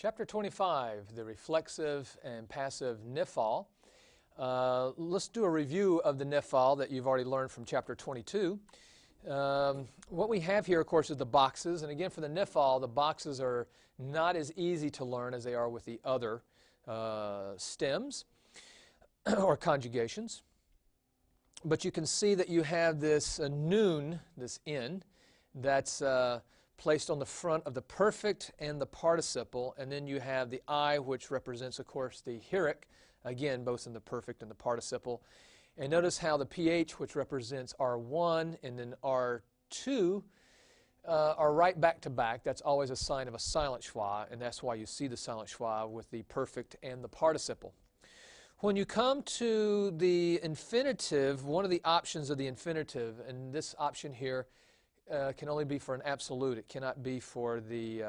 Chapter 25, the reflexive and passive Niphal. Let's do a review of the Niphal that you've already learned from Chapter 22. What we have here, of course, is the boxes. And again, for the Niphal, the boxes are not as easy to learn as they are with the other stems or conjugations. But you can see that you have this noon, this N, that's placed on the front of the perfect and the participle, and then you have the I, which represents, of course, the heric, again, both in the perfect and the participle. And notice how the PH, which represents R1 and then R2, are right back to back. That's always a sign of a silent schwa, and that's why you see the silent schwa with the perfect and the participle. When you come to the infinitive, one of the options of the infinitive, and this option here can only be for an absolute. It cannot be for the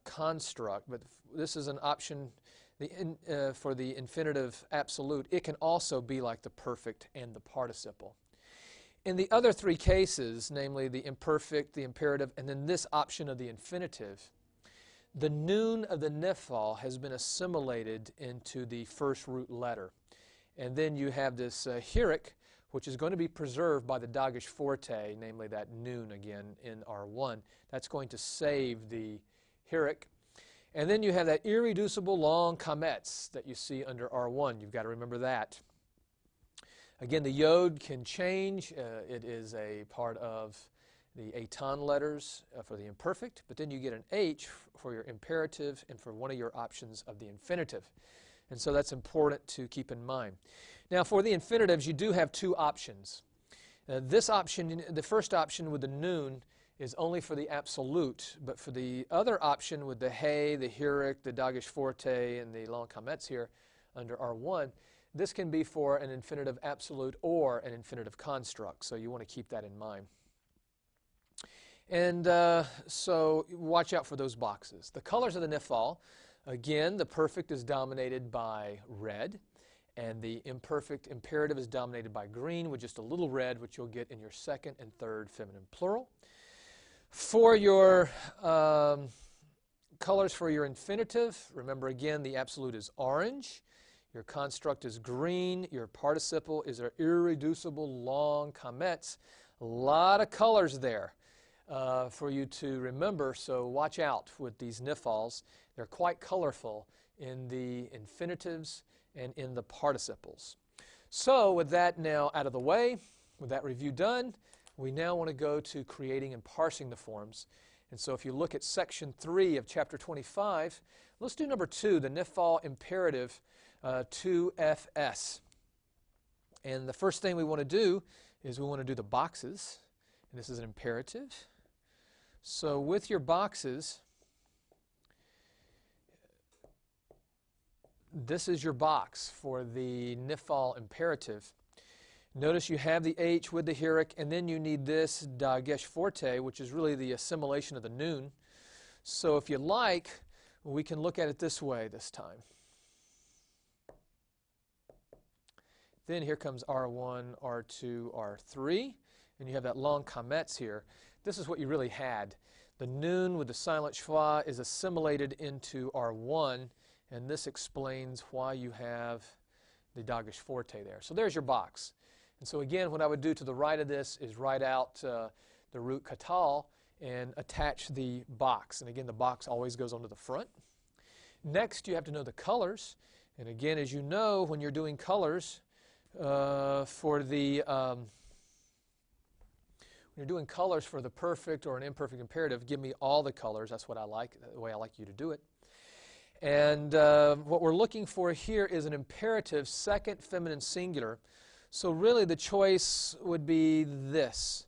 construct, but this is an option for the infinitive absolute. It can also be like the perfect and the participle. In the other three cases, namely the imperfect, the imperative, and then this option of the infinitive, the noon of the Niphal has been assimilated into the first root letter. And then you have this heric, which is going to be preserved by the Dagesh forte, namely that noon again in R1. That's going to save the heric. And then you have that irreducible long kamets that you see under R1. You've got to remember that. Again, the yod can change. It is a part of the aton letters for the imperfect, but then you get an H for your imperative and for one of your options of the infinitive. And so that's important to keep in mind. Now, for the infinitives, you do have two options. This option, the first option with the noon, is only for the absolute, but for the other option with the hey, the heric, the Dagesh forte, and the long kamets here under R1, this can be for an infinitive absolute or an infinitive construct, so you want to keep that in mind. And so watch out for those boxes. The colors of the Niphal, again, the perfect is dominated by red, and the imperfect imperative is dominated by green with just a little red, which you'll get in your second and third feminine plural. For your colors for your infinitive, remember again, the absolute is orange, your construct is green, your participle is an irreducible long kamets. A lot of colors there for you to remember, so watch out with these Niphals. They're quite colorful in the infinitives and in the participles. So with that now out of the way, with that review done, we now want to go to creating and parsing the forms. And so if you look at section 3 of chapter 25, let's do number 2, the Niphal imperative 2FS. And the first thing we want to do is we want to do the boxes. And this is an imperative. So with your boxes, this is your box for the Niphal imperative. Notice you have the H with the heric, and then you need this Dagesh forte, which is really the assimilation of the noon. So if you like, we can look at it this way this time. Then here comes R1, R2, R3, and you have that long kamets here. This is what you really had. The noon with the silent schwa is assimilated into R1, and this explains why you have the Dagesh forte there. So there's your box. And so again, what I would do to the right of this is write out the root katal and attach the box. And again, the box always goes onto the front. Next, you have to know the colors. And again, as you know, when you're doing colors for the when you're doing colors for the perfect or an imperfect imperative, give me all the colors. That's what I like, the way I like you to do it. And what we're looking for here is an imperative second feminine singular. So really the choice would be this.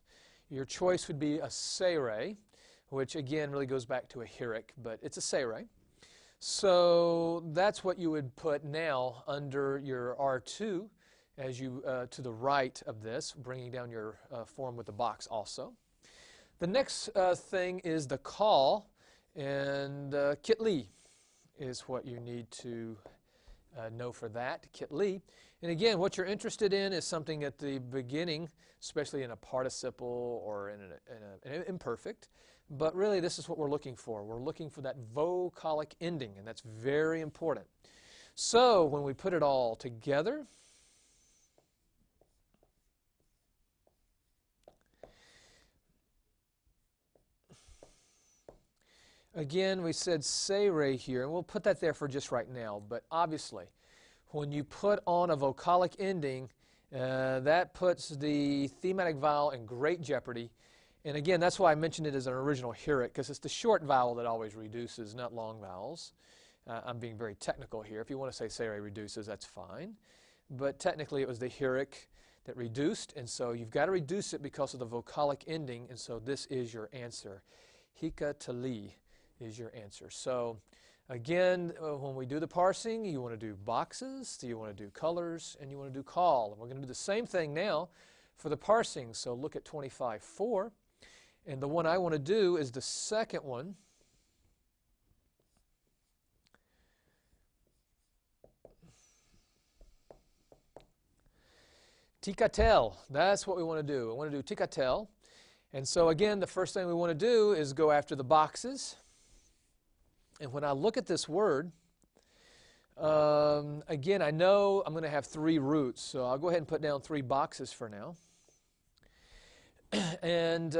Your choice would be a sere, which again really goes back to a heric, but it's a sere. So that's what you would put now under your R2 as you to the right of this, bringing down your form with the box also. The next thing is the call, and kitli is what you need to know for that, kitli. And again, what you're interested in is something at the beginning, especially in a participle or in an imperfect. But really, this is what we're looking for. We're looking for that vocalic ending, and that's very important. So when we put it all together, again, we said sere here, and we'll put that there for just right now. But obviously, when you put on a vocalic ending, that puts the thematic vowel in great jeopardy. And again, that's why I mentioned it as an original heuric, because it's the short vowel that always reduces, not long vowels. I'm being very technical here. If you want to say sere reduces, that's fine. But technically, it was the heuric that reduced, and so you've got to reduce it because of the vocalic ending, and so this is your answer. Hika tali is your answer. So again, when we do the parsing, you want to do boxes, you want to do colors, and you want to do call. And we're going to do the same thing now for the parsing. So look at 25.4. And the one I want to do is the second one. Tikatel. That's what we want to do. We want to do tikatel. And so again, the first thing we want to do is go after the boxes. And when I look at this word, again, I know I'm going to have 3 roots, so I'll go ahead and put down 3 boxes for now. And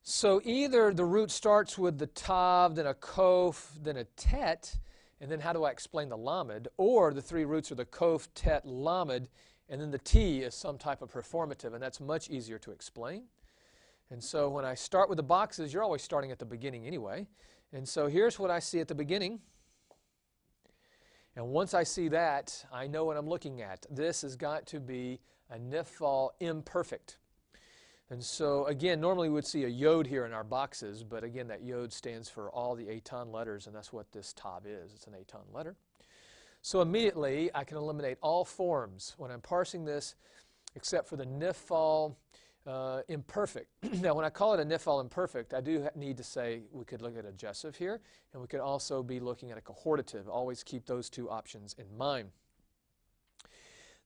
so either the root starts with the tav, then a kof, then a tet, and then how do I explain the lamed? Or the 3 roots are the kof, tet, lamed, and then the t is some type of performative, and that's much easier to explain. And so when I start with the boxes, you're always starting at the beginning anyway. And so here's what I see at the beginning. And once I see that, I know what I'm looking at. This has got to be a Niphal imperfect. And so again, normally we would see a yod here in our boxes, but again, that yod stands for all the aton letters, and that's what this tav is. It's an aton letter. So immediately, I can eliminate all forms when I'm parsing this, except for the Niphal imperfect. Now, when I call it a Niphal imperfect, I do need to say we could look at a adjessive here, and we could also be looking at a cohortative. Always keep those 2 options in mind.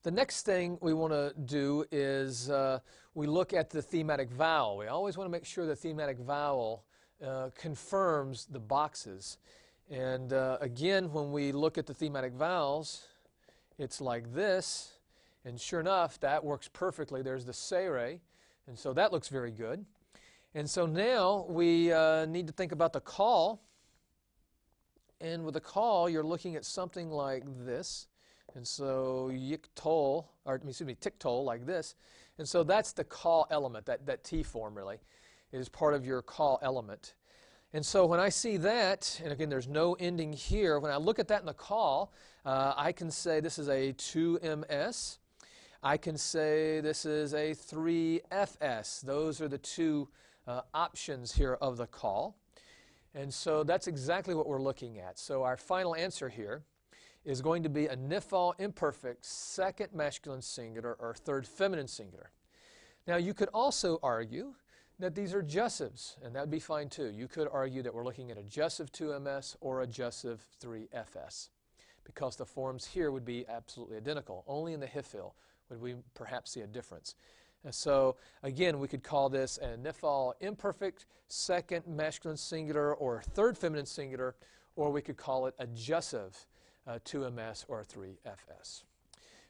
The next thing we want to do is we look at the thematic vowel. We always want to make sure the thematic vowel confirms the boxes. And again, when we look at the thematic vowels, it's like this. And sure enough, that works perfectly. There's the sere. And so that looks very good. And so now we need to think about the call. And with the call, you're looking at something like this. And so yiktol, or excuse me, tiktol, like this. And so that's the call element, that T form really, is part of your call element. And so when I see that, and again, there's no ending here, when I look at that in the call, I can say this is a 2MS. I can say this is a 3FS. Those are the 2 options here of the call. And so that's exactly what we're looking at. So our final answer here is going to be a Niphal imperfect second masculine singular or third feminine singular. Now you could also argue that these are jussives, and that would be fine too. You could argue that we're looking at a jussive 2MS or a jussive 3FS, because the forms here would be absolutely identical. Only in the Hifil would we perhaps see a difference. And so again, we could call this a Niphal imperfect second masculine singular or third feminine singular, or we could call it a jussive 2MS or 3FS.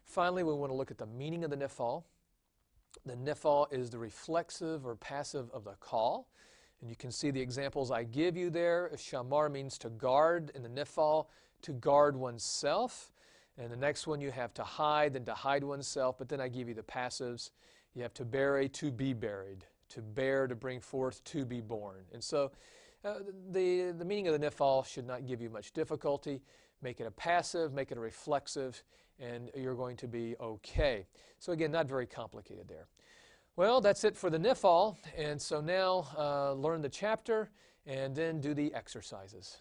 Finally, we want to look at the meaning of the Niphal. The Niphal is the reflexive or passive of the call. And you can see the examples I give you there. Shamar means to guard in the Niphal, to guard oneself. And the next one you have to hide, then to hide oneself. But then I give you the passives. You have to bury, to be buried. To bear, to bring forth, to be born. And so the meaning of the Niphal should not give you much difficulty. Make it a passive, make it a reflexive, and you're going to be okay. So again, not very complicated there. Well, that's it for the Niphal, and so now learn the chapter and then do the exercises.